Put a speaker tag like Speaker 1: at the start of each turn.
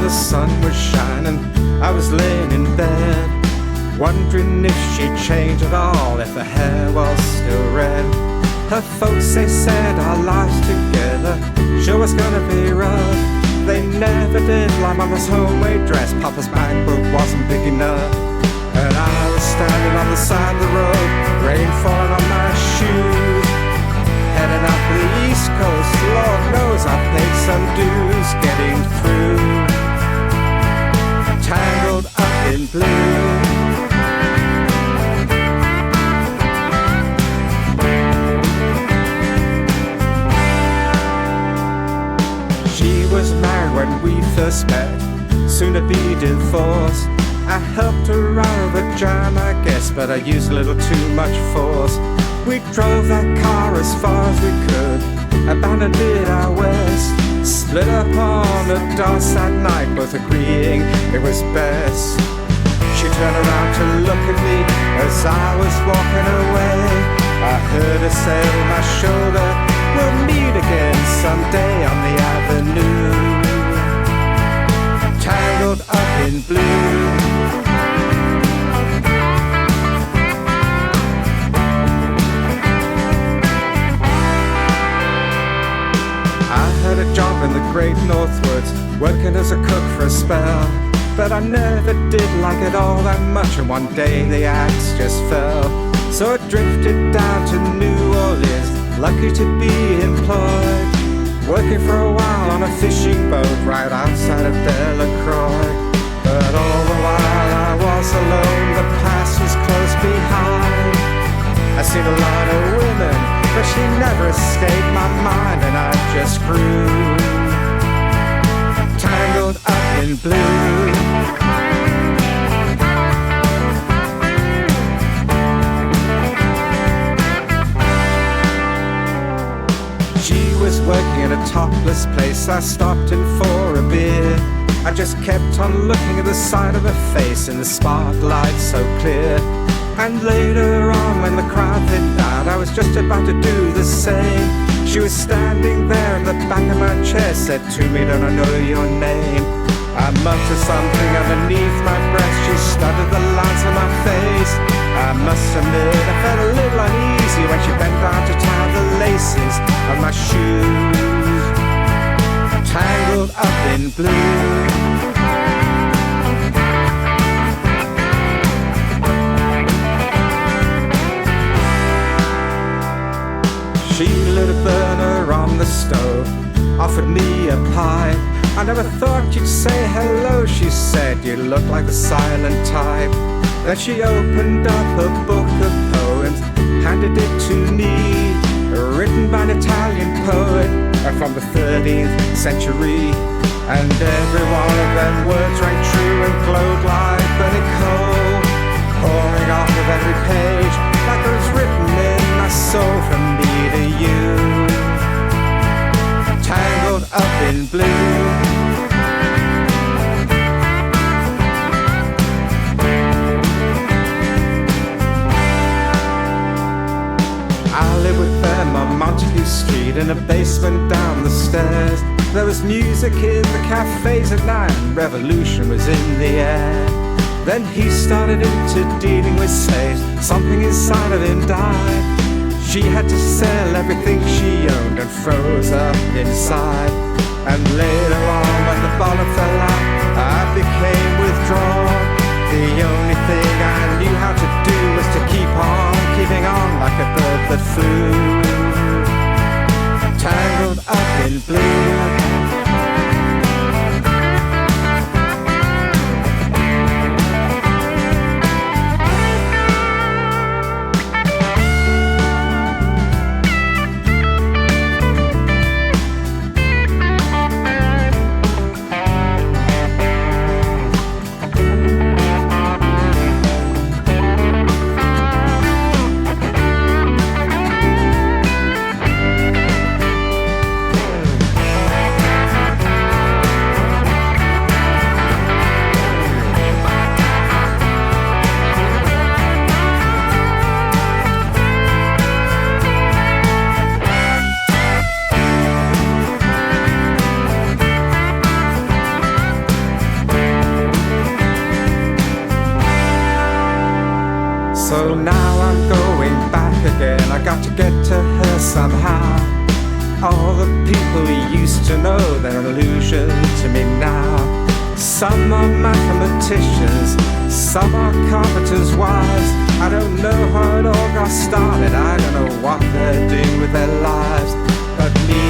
Speaker 1: the sun was shining, I was laying in bed, wondering if she'd change at all, if her hair was still red. Her folks, they said our lives together sure was gonna be rough. They never did like Mama's homemade dress, Papa's bankbook wasn't big enough. And I was standing on the side of the road, rain falling on my shoes, heading up the East Coast. Lord knows I paid some dues getting through. Tangled up in blue. She was married when we first met, soon to be divorced. I helped her out of a jam, I guess, but I used a little too much force. We drove that car as far as we could, abandoned it out west, split up on the dance that night, both agreeing it was best. She turned around to look at me as I was walking away. I heard her say on my shoulder, we'll meet again someday on the avenue. Tangled up in blue. A job in the great Northwoods, working as a cook for a spell, but I never did like it all that much, and one day the axe just fell. So I drifted down to New Orleans, lucky to be employed, working for a while on a fishing boat right outside of Delacroix. But all the while I was alone, the past was close behind. I seen a lot of women, but she never escaped my mind, and I just grew tangled up in blue. She was working in a topless place, I stopped in for a beer. I just kept on looking at the side of her face in the spotlight so clear. And later on when the crowd thinned out, I was just about to do the same. She was standing there in the back of my chair, said to me, don't I know your name? I muttered something underneath my breath, she studied the lines on my face. I must admit I felt a little uneasy when she bent down to tie the laces of my shoes. Tangled up in blue. She lit a burner on the stove, offered me a pie. I never thought you'd say hello, she said, you look like the silent type. Then she opened up a book of poems, handed it to me, written by an Italian poet from the 13th century. And every one of them words rang true and glowed like burning coal, pouring off of every page like it was written in my soul from me to you. Tangled up in blue. I lived with them on Montague Street in a basement down the stairs. There was music in the cafes at night, and revolution was in the air. Then he started into dealing with slaves, something inside of him died. She had to sell everything she owned and froze up inside. And later on when the bottom fell out, I became withdrawn. The only thing I knew how to do was to keep on keeping on like a bird that flew. Tangled up in blue. get to her somehow. All the people we used to know, they're an illusion to me now. Some are mathematicians, some are carpenters' wives. I don't know how it all got started, I don't know what they're doing with their lives. But me,